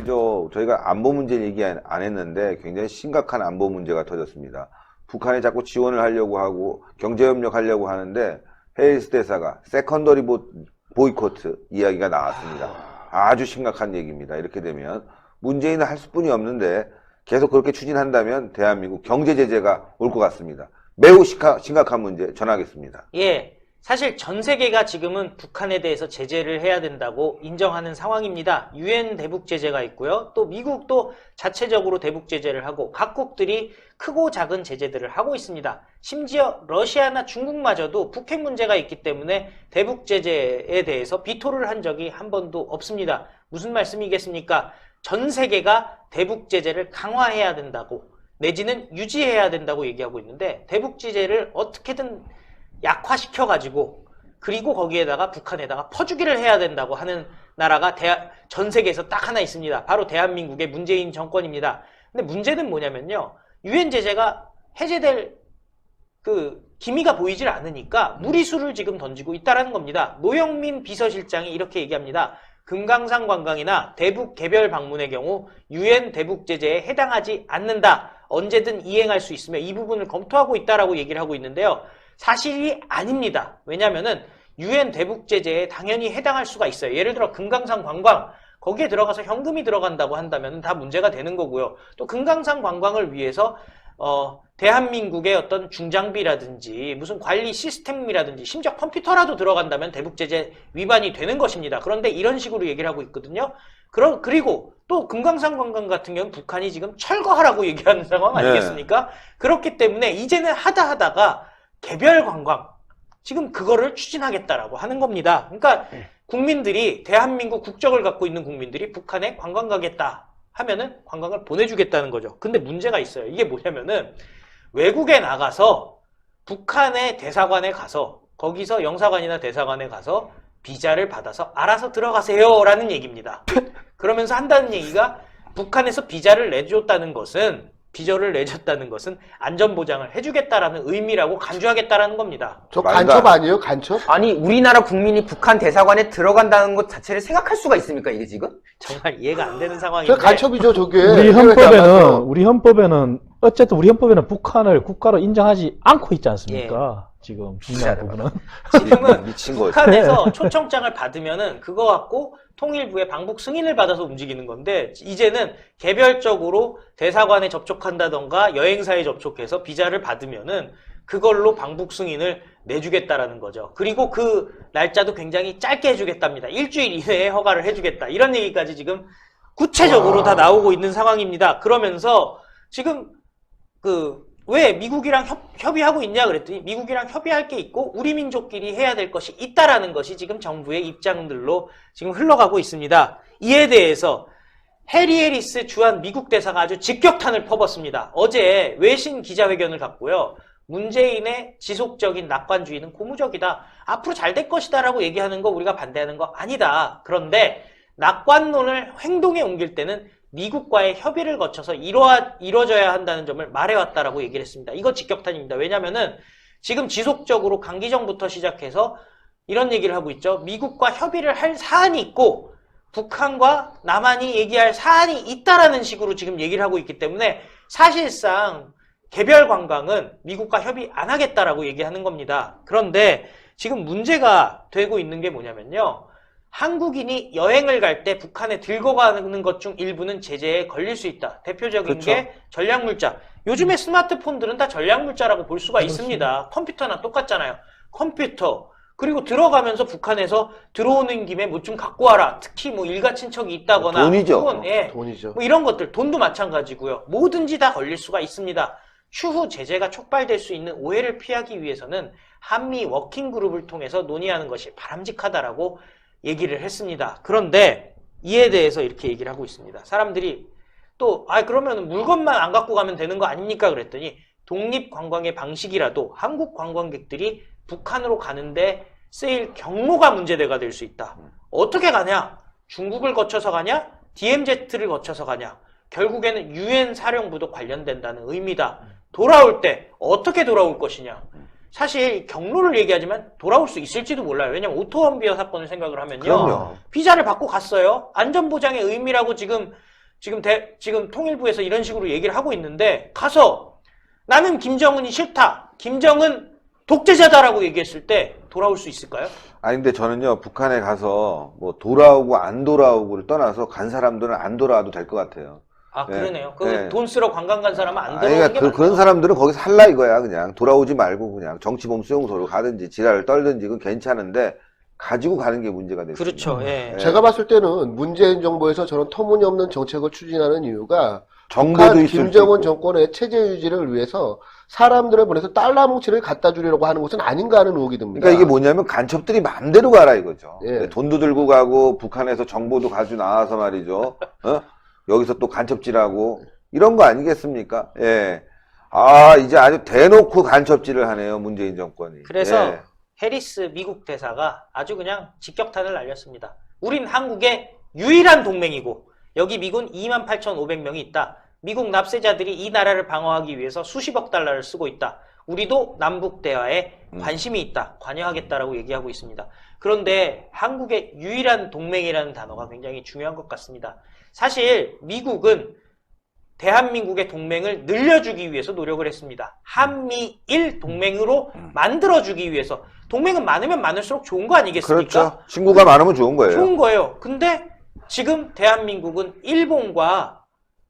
말이죠. 저희가 안보 문제 얘기 안 했는데 굉장히 심각한 안보 문제가 터졌습니다. 북한에 자꾸 지원을 하려고 하고 경제협력 하려고 하는데 헤이스 대사가 세컨더리 보이코트 이야기가 나왔습니다. 아주 심각한 얘기입니다. 이렇게 되면 문재인은 할 수뿐이 없는데 계속 그렇게 추진한다면 대한민국 경제 제재가 올 것 같습니다. 매우 심각한 문제 전하겠습니다. 예, 사실 전 세계가 지금은 북한에 대해서 제재를 해야 된다고 인정하는 상황입니다. 유엔 대북 제재가 있고요. 또 미국도 자체적으로 대북 제재를 하고 각국들이 크고 작은 제재들을 하고 있습니다. 심지어 러시아나 중국마저도 북핵 문제가 있기 때문에 대북 제재에 대해서 비토를 한 적이 한 번도 없습니다. 무슨 말씀이겠습니까? 전 세계가 대북 제재를 강화해야 된다고 내지는 유지해야 된다고 얘기하고 있는데 대북 제재를 어떻게든 약화시켜가지고 그리고 거기에다가 북한에다가 퍼주기를 해야 된다고 하는 나라가 전 세계에서 딱 하나 있습니다. 바로 대한민국의 문재인 정권입니다. 근데 문제는 뭐냐면요. 유엔 제재가 해제될 기미가 보이질 않으니까 무리수를 지금 던지고 있다는 겁니다. 노영민 비서실장이 이렇게 얘기합니다. 금강산 관광이나 대북 개별 방문의 경우 유엔 대북 제재에 해당하지 않는다. 언제든 이행할 수 있으며 이 부분을 검토하고 있다라고 얘기를 하고 있는데요. 사실이 아닙니다. 왜냐면은 유엔 대북 제재에 당연히 해당할 수가 있어요. 예를 들어 금강산 관광 거기에 들어가서 현금이 들어간다고 한다면 다 문제가 되는 거고요. 또 금강산 관광을 위해서 대한민국의 어떤 중장비라든지 무슨 관리 시스템이라든지 심지어 컴퓨터라도 들어간다면 대북 제재 위반이 되는 것입니다. 그런데 이런 식으로 얘기를 하고 있거든요. 그리고 또 금강산 관광 같은 경우는 북한이 지금 철거하라고 얘기하는 상황 아니겠습니까? 네. 그렇기 때문에 이제는 하다가 개별 관광 지금 그거를 추진하겠다라고 하는 겁니다. 그러니까 국민들이 대한민국 국적을 갖고 있는 국민들이 북한에 관광 가겠다 하면은 관광을 보내주겠다는 거죠. 근데 문제가 있어요. 이게 뭐냐면은 외국에 나가서 북한의 대사관에 가서 거기서 영사관이나 대사관에 가서 비자를 받아서 알아서 들어가세요 라는 얘기입니다. 그러면서 한다는 얘기가 북한에서 비자를 내줬다는 것은 안전보장을 해주겠다라는 의미라고 간주하겠다라는 겁니다. 저 간첩 아니에요? 간첩? 아니 우리나라 국민이 북한 대사관에 들어간다는 것 자체를 생각할 수가 있습니까 이게 지금? 정말 이해가 안 되는 상황인데. 저 간첩이죠 저게. 우리 헌법에는 어쨌든 우리 헌법에는 북한을 국가로 인정하지 않고 있지 않습니까? 예. 지금 중요한 부분은. 지금은 미친 북한에서 초청장을 받으면은 그거 갖고 통일부에 방북 승인을 받아서 움직이는 건데 이제는 개별적으로 대사관에 접촉한다던가 여행사에 접촉해서 비자를 받으면은 그걸로 방북 승인을 내주겠다라는 거죠. 그리고 그 날짜도 굉장히 짧게 해주겠답니다. 일주일 이내에 허가를 해주겠다. 이런 얘기까지 지금 구체적으로 다 나오고 있는 상황입니다. 그러면서 지금 왜 미국이랑 협의하고 있냐 그랬더니 미국이랑 협의할 게 있고 우리 민족끼리 해야 될 것이 있다라는 것이 지금 정부의 입장들로 지금 흘러가고 있습니다. 이에 대해서 해리 해리스 주한 미국 대사가 아주 직격탄을 퍼붓습니다. 어제 외신 기자회견을 갖고요. 문재인의 지속적인 낙관주의는 고무적이다. 앞으로 잘 될 것이다 라고 얘기하는 거 우리가 반대하는 거 아니다. 그런데 낙관론을 행동에 옮길 때는 미국과의 협의를 거쳐서 이루어져야 한다는 점을 말해왔다라고 얘기를 했습니다. 이거 직격탄입니다. 왜냐면은 지금 지속적으로 강기정부터 시작해서 이런 얘기를 하고 있죠. 미국과 협의를 할 사안이 있고 북한과 남한이 얘기할 사안이 있다라는 식으로 지금 얘기를 하고 있기 때문에 사실상 개별 관광은 미국과 협의 안 하겠다라고 얘기하는 겁니다. 그런데 지금 문제가 되고 있는 게 뭐냐면요. 한국인이 여행을 갈 때 북한에 들고 가는 것 중 일부는 제재에 걸릴 수 있다. 대표적인 게 전략물자. 요즘에 스마트폰들은 다 전략물자라고 볼 수가 있습니다. 컴퓨터나 똑같잖아요. 컴퓨터. 그리고 들어가면서 북한에서 들어오는 김에 뭐 좀 갖고 와라. 특히 뭐 일가 친척이 있다거나. 돈이죠. 혹은, 예, 돈이죠. 뭐 이런 것들. 돈도 마찬가지고요. 뭐든지 다 걸릴 수가 있습니다. 추후 제재가 촉발될 수 있는 오해를 피하기 위해서는 한미 워킹그룹을 통해서 논의하는 것이 바람직하다라고 얘기를 했습니다. 그런데 이에 대해서 이렇게 얘기를 하고 있습니다. 사람들이 또 그러면 물건만 안 갖고 가면 되는 거 아닙니까? 그랬더니 독립관광의 방식이라도 한국 관광객들이 북한으로 가는데 쓰일 경로가 문제가 될 수 있다. 어떻게 가냐? 중국을 거쳐서 가냐? DMZ를 거쳐서 가냐? 결국에는 UN 사령부도 관련된다는 의미다. 돌아올 때 어떻게 돌아올 것이냐? 사실 경로를 얘기하지만 돌아올 수 있을지도 몰라요. 왜냐면 오토원비어 사건을 생각을 하면요. 그럼요. 비자를 받고 갔어요. 안전보장의 의미라고 지금 지금 통일부에서 이런 식으로 얘기를 하고 있는데 가서 나는 김정은이 싫다. 김정은 독재자다라고 얘기했을 때 돌아올 수 있을까요? 아니, 근데 저는요, 북한에 가서 뭐 돌아오고 안 돌아오고를 떠나서 간 사람들은 안 돌아와도 될 것 같아요. 아, 네. 그러네요. 네. 돈 쓰러 관광 간 사람은 안 아니, 들어오는 그러니까 게 맞네요. 그런 사람들은 거기서 살라 이거야, 그냥. 돌아오지 말고 그냥 정치범 수용소로 가든지 지랄을 떨든지 그건 괜찮은데 가지고 가는 게 문제가 됐습니다. 그렇죠. 예. 네. 제가 봤을 때는 문재인 정부에서 저런 터무니없는 정책을 추진하는 이유가 정보도 북한 있을 수 김정은 있고. 정권의 체제 유지를 위해서 사람들을 보내서 달러 뭉치를 갖다 주려고 하는 것은 아닌가 하는 의혹이 듭니다. 그러니까 이게 뭐냐면 간첩들이 마음대로 가라 이거죠. 예. 네, 돈도 들고 가고 북한에서 정보도 가지고 나와서 말이죠. 어? 여기서 또 간첩질하고 이런 거 아니겠습니까? 예. 아, 이제 아주 대놓고 간첩질을 하네요, 문재인 정권이. 그래서 예. 해리스 미국 대사가 아주 그냥 직격탄을 날렸습니다. 우린 한국의 유일한 동맹이고 여기 미군 28,500명이 있다. 미국 납세자들이 이 나라를 방어하기 위해서 수십억 달러를 쓰고 있다. 우리도 남북 대화에 관심이 있다. 관여하겠다라고 얘기하고 있습니다. 그런데 한국의 유일한 동맹이라는 단어가 굉장히 중요한 것 같습니다. 사실 미국은 대한민국의 동맹을 늘려주기 위해서 노력을 했습니다. 한미일 동맹으로 만들어주기 위해서. 동맹은 많으면 많을수록 좋은 거 아니겠습니까? 그렇죠. 친구가 많으면 좋은 거예요. 좋은 거예요. 근데 지금 대한민국은 일본과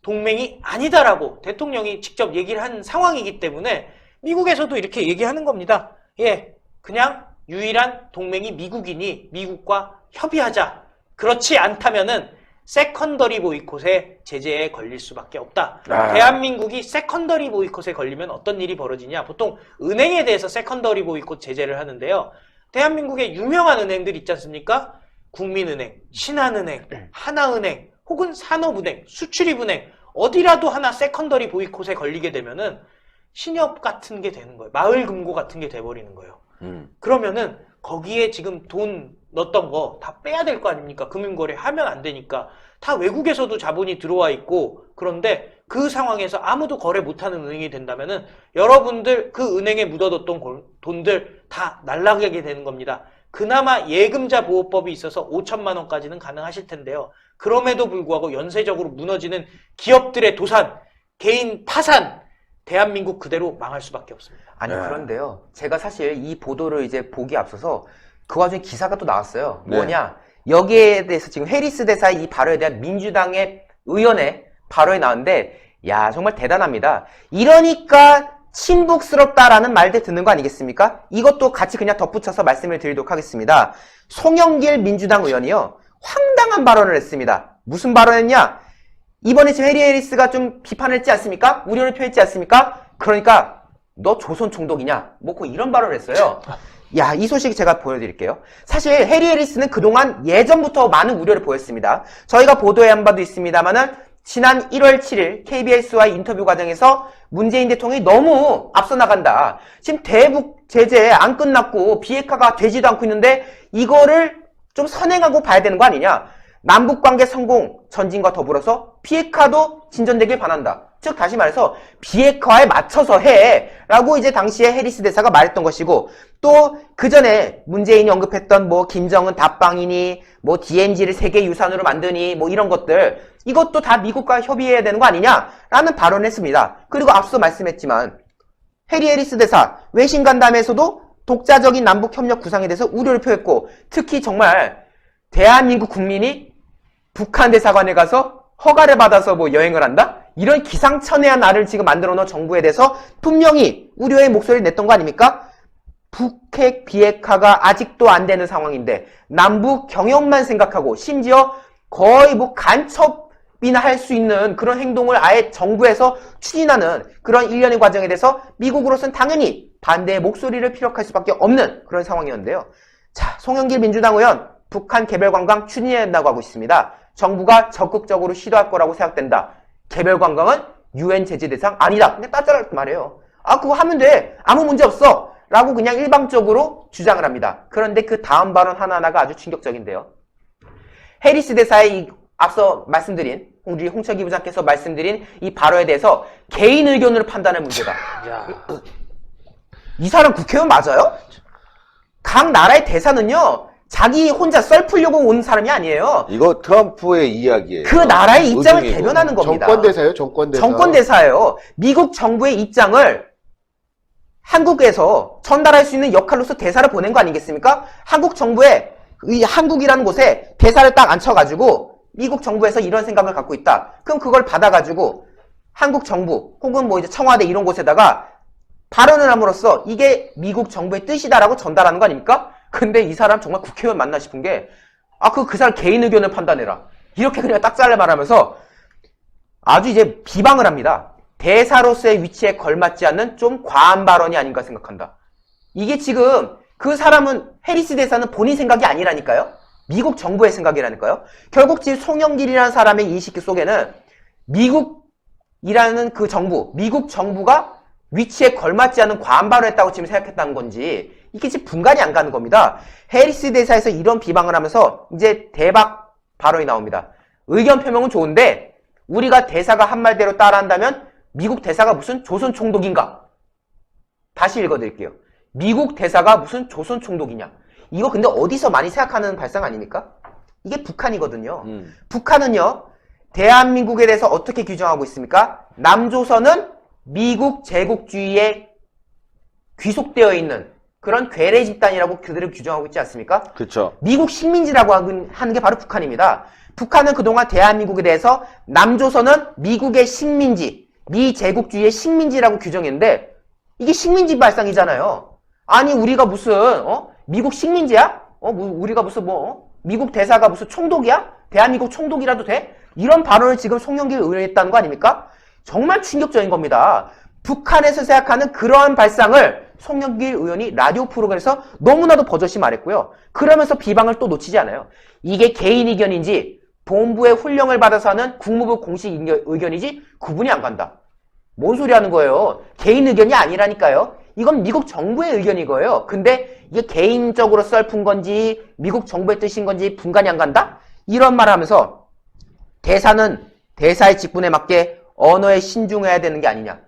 동맹이 아니다라고 대통령이 직접 얘기를 한 상황이기 때문에 미국에서도 이렇게 얘기하는 겁니다. 예, 그냥 유일한 동맹이 미국이니 미국과 협의하자. 그렇지 않다면은 세컨더리 보이콧의 제재에 걸릴 수밖에 없다. 아. 대한민국이 세컨더리 보이콧에 걸리면 어떤 일이 벌어지냐. 보통 은행에 대해서 세컨더리 보이콧 제재를 하는데요. 대한민국의 유명한 은행들 있지 않습니까? 국민은행, 신한은행, 하나은행, 혹은 산업은행, 수출입은행 어디라도 하나 세컨더리 보이콧에 걸리게 되면은 신협 같은 게 되는 거예요. 마을금고 같은 게 돼버리는 거예요. 그러면은 거기에 지금 돈 넣었던 거 다 빼야 될 거 아닙니까? 금융거래 하면 안 되니까. 다 외국에서도 자본이 들어와 있고, 그런데 그 상황에서 아무도 거래 못하는 은행이 된다면은 여러분들 그 은행에 묻어뒀던 돈들 다 날아가게 되는 겁니다. 그나마 예금자 보호법이 있어서 5천만 원까지는 가능하실 텐데요. 그럼에도 불구하고 연쇄적으로 무너지는 기업들의 도산, 개인 파산, 대한민국 그대로 망할 수밖에 없습니다. 아니, 네. 그런데요. 제가 사실 이 보도를 이제 보기 앞서서 그 와중에 기사가 또 나왔어요. 네. 뭐냐. 여기에 대해서 지금 해리스 대사의 이 발언에 대한 민주당의 의원의 발언이 나왔는데, 야, 정말 대단합니다. 이러니까 친북스럽다라는 말들 듣는 거 아니겠습니까? 이것도 같이 그냥 덧붙여서 말씀을 드리도록 하겠습니다. 송영길 민주당 의원이요. 황당한 발언을 했습니다. 무슨 발언했냐? 이번에 지금 해리스가 좀 비판을 했지 않습니까? 우려를 표했지 않습니까? 그러니까 너 조선 총독이냐? 뭐 이런 발언을 했어요. 야, 이 소식 제가 보여드릴게요. 사실 해리스는 그동안 예전부터 많은 우려를 보였습니다. 저희가 보도에 한 바도 있습니다만은 지난 1월 7일 KBS와의 인터뷰 과정에서 문재인 대통령이 너무 앞서 나간다. 지금 대북 제재 안 끝났고 비핵화가 되지도 않고 있는데 이거를 좀 선행하고 봐야 되는 거 아니냐. 남북관계 성공 전진과 더불어서 비핵화도 진전되길 바란다. 즉 다시 말해서 비핵화에 맞춰서 해 라고 이제 당시에 해리스 대사가 말했던 것이고, 또 그 전에 문재인이 언급했던 뭐 김정은 답방이니 뭐 DMZ를 세계유산으로 만드니 뭐 이런 것들, 이것도 다 미국과 협의해야 되는 거 아니냐라는 발언을 했습니다. 그리고 앞서 말씀했지만 해리스 대사 외신 간담회에서도 독자적인 남북협력 구상에 대해서 우려를 표했고, 특히 정말 대한민국 국민이 북한 대사관에 가서 허가를 받아서 뭐 여행을 한다? 이런 기상천외한 날을 지금 만들어 놓은 정부에 대해서 분명히 우려의 목소리를 냈던 거 아닙니까? 북핵 비핵화가 아직도 안 되는 상황인데 남북 경협만 생각하고 심지어 거의 뭐 간첩이나 할 수 있는 그런 행동을 아예 정부에서 추진하는 그런 일련의 과정에 대해서 미국으로서는 당연히 반대의 목소리를 피력할 수밖에 없는 그런 상황이었는데요. 자, 송영길 민주당 의원 북한 개별관광 추진해야 된다고 하고 있습니다. 정부가 적극적으로 시도할 거라고 생각된다. 개별관광은 UN 제재 대상 아니다. 근데 따져라 말이에요. 아, 그거 하면 돼. 아무 문제 없어. 라고 그냥 일방적으로 주장을 합니다. 그런데 그 다음 발언 하나하나가 아주 충격적인데요. 해리스 대사의 이 앞서 말씀드린 우리 홍철기 부장께서 말씀드린 이 발언에 대해서 개인 의견으로 판단할 문제다. 야, 이 사람 국회의원 맞아요? 각 나라의 대사는요, 자기 혼자 썰 풀려고 온 사람이 아니에요. 이거 트럼프의 이야기예요. 그 나라의 입장을 의중이고. 대변하는 겁니다. 정권대사예요, 정권대사. 정권대사예요. 미국 정부의 입장을 한국에서 전달할 수 있는 역할로서 대사를 보낸 거 아니겠습니까? 한국 정부에 이 한국이라는 곳에 대사를 딱 앉혀가지고 미국 정부에서 이런 생각을 갖고 있다. 그럼 그걸 받아가지고 한국 정부 혹은 뭐 이제 청와대 이런 곳에다가 발언을 함으로써 이게 미국 정부의 뜻이다라고 전달하는 거 아닙니까? 근데 이 사람 정말 국회의원 맞나 싶은 게 그 사람 개인 의견을 판단해라. 이렇게 그냥 딱 잘라 말하면서 아주 이제 비방을 합니다. 대사로서의 위치에 걸맞지 않는 좀 과한 발언이 아닌가 생각한다. 이게 지금 그 사람은 해리스 대사는 본인 생각이 아니라니까요. 미국 정부의 생각이라니까요. 결국 지금 송영길이라는 사람의 인식 속에는 미국이라는 그 정부, 미국 정부가 위치에 걸맞지 않는 과한 발언을 했다고 지금 생각했다는 건지 이게 지금 분간이 안 가는 겁니다. 해리스 대사에서 이런 비방을 하면서 이제 대박 발언이 나옵니다. 의견 표명은 좋은데 우리가 대사가 한 말대로 따라한다면 미국 대사가 무슨 조선 총독인가? 다시 읽어드릴게요. 미국 대사가 무슨 조선 총독이냐? 이거 근데 어디서 많이 생각하는 발상 아닙니까? 이게 북한이거든요. 북한은요, 대한민국에 대해서 어떻게 규정하고 있습니까? 남조선은 미국 제국주의에 귀속되어 있는 그런 괴뢰 집단이라고 그들을 규정하고 있지 않습니까? 그렇죠. 미국 식민지라고 하는 게 바로 북한입니다. 북한은 그동안 대한민국에 대해서 남조선은 미국의 식민지, 미제국주의의 식민지라고 규정했는데 이게 식민지 발상이잖아요. 아니 우리가 무슨 미국 식민지야? 우리가 무슨 미국 대사가 무슨 총독이야? 대한민국 총독이라도 돼? 이런 발언을 지금 송영길 의원이 했다는 거 아닙니까? 정말 충격적인 겁니다. 북한에서 생각하는 그러한 발상을 송영길 의원이 라디오 프로그램에서 너무나도 버젓이 말했고요. 그러면서 비방을 또 놓치지 않아요. 이게 개인 의견인지 본부의 훈령을 받아서 하는 국무부 공식 의견이지 구분이 안 간다. 뭔 소리 하는 거예요? 개인 의견이 아니라니까요. 이건 미국 정부의 의견이고요. 근데 이게 개인적으로 썰푼 건지 미국 정부의 뜻인 건지 분간이 안 간다? 이런 말을 하면서 대사는 대사의 직분에 맞게 언어에 신중해야 되는 게 아니냐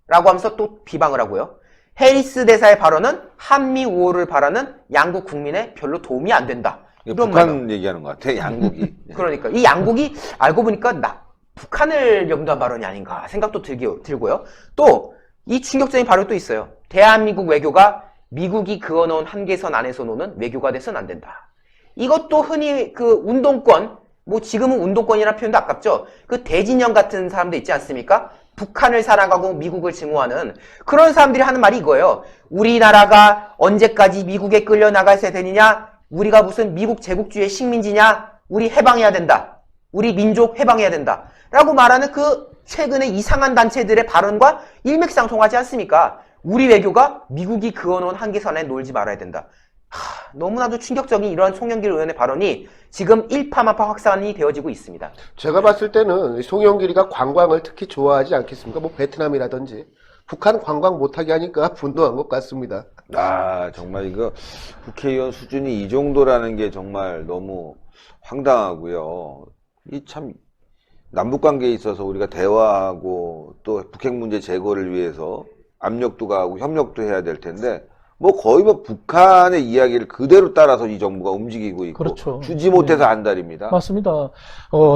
라고 하면서 또 비방을 하고요. 해리스 대사의 발언은 한미 우호를 바라는 양국 국민에 별로 도움이 안 된다. 이런 북한 말로. 얘기하는 것 같아, 양국이. 그러니까 이 양국이 알고 보니까 북한을 염두한 발언이 아닌가 생각도 들고요. 또 이 충격적인 발언이 또 있어요. 대한민국 외교가 미국이 그어놓은 한계선 안에서 노는 외교가 돼서는 안 된다. 이것도 흔히 그 운동권, 지금은 운동권이라는 표현도 아깝죠. 그 대진영 같은 사람들 있지 않습니까? 북한을 사랑하고 미국을 증오하는 그런 사람들이 하는 말이 이거예요. 우리나라가 언제까지 미국에 끌려나가야 되느냐? 우리가 무슨 미국 제국주의의 식민지냐? 우리 해방해야 된다. 우리 민족 해방해야 된다. 라고 말하는 그 최근에 이상한 단체들의 발언과 일맥상통하지 않습니까? 우리 외교가 미국이 그어놓은 한계선에 놀지 말아야 된다. 너무나도 충격적인 이러한 송영길 의원의 발언이 지금 일파만파 확산이 되어지고 있습니다. 제가 봤을 때는 송영길이가 관광을 특히 좋아하지 않겠습니까? 베트남이라든지 북한 관광 못하게 하니까 분노한 것 같습니다. 정말 이거 국회의원 수준이 이 정도라는 게 정말 너무 황당하고요. 이 참 남북관계에 있어서 우리가 대화하고 또 북핵 문제 제거를 위해서 압력도 가하고 협력도 해야 될 텐데 거의 북한의 이야기를 그대로 따라서 이 정부가 움직이고 있고 그렇죠. 주지 못해서 안달입니다. 맞습니다.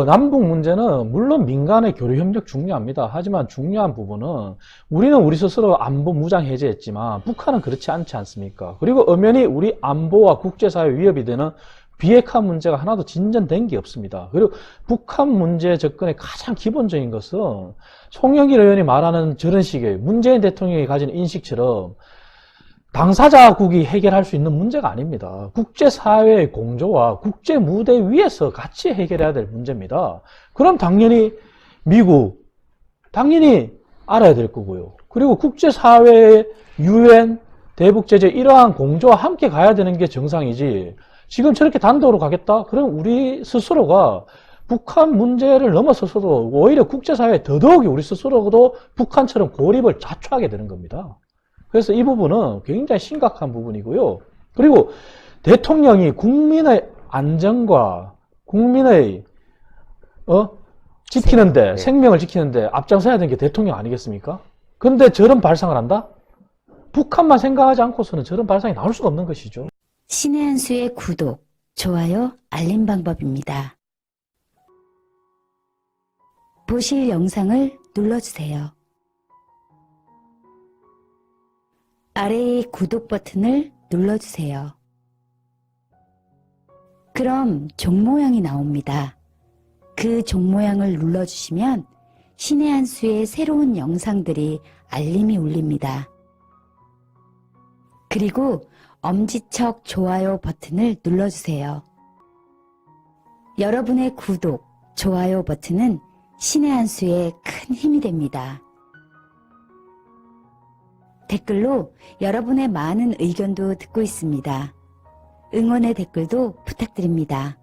남북 문제는 물론 민간의 교류 협력 중요합니다. 하지만 중요한 부분은 우리는 우리 스스로 안보 무장 해제했지만 북한은 그렇지 않지 않습니까? 그리고 엄연히 우리 안보와 국제사회 위협이 되는 비핵화 문제가 하나도 진전된 게 없습니다. 그리고 북한 문제 접근의 가장 기본적인 것은 송영길 의원이 말하는 저런 식의 문재인 대통령이 가진 인식처럼 당사자국이 해결할 수 있는 문제가 아닙니다. 국제사회의 공조와 국제 무대 위에서 같이 해결해야 될 문제입니다. 그럼 당연히 미국, 당연히 알아야 될 거고요. 그리고 국제사회의 UN, 대북제재 이러한 공조와 함께 가야 되는 게 정상이지 지금 저렇게 단독으로 가겠다? 그럼 우리 스스로가 북한 문제를 넘어서서도 오히려 국제사회에 더더욱이 우리 스스로도 북한처럼 고립을 자초하게 되는 겁니다. 그래서 이 부분은 굉장히 심각한 부분이고요. 그리고 대통령이 국민의 안전과 국민의 지키는데 생명을 지키는데 앞장서야 되는 게 대통령 아니겠습니까? 근데 저런 발상을 한다? 북한만 생각하지 않고서는 저런 발상이 나올 수가 없는 것이죠. 신의 한 수의 구독, 좋아요, 알림 방법입니다. 보실 영상을 눌러주세요. 아래의 구독 버튼을 눌러주세요. 그럼 종 모양이 나옵니다. 그 종 모양을 눌러주시면 신의 한 수의 새로운 영상들이 알림이 울립니다. 그리고 엄지척 좋아요 버튼을 눌러주세요. 여러분의 구독, 좋아요 버튼은 신의 한 수에 큰 힘이 됩니다. 댓글로 여러분의 많은 의견도 듣고 있습니다. 응원의 댓글도 부탁드립니다.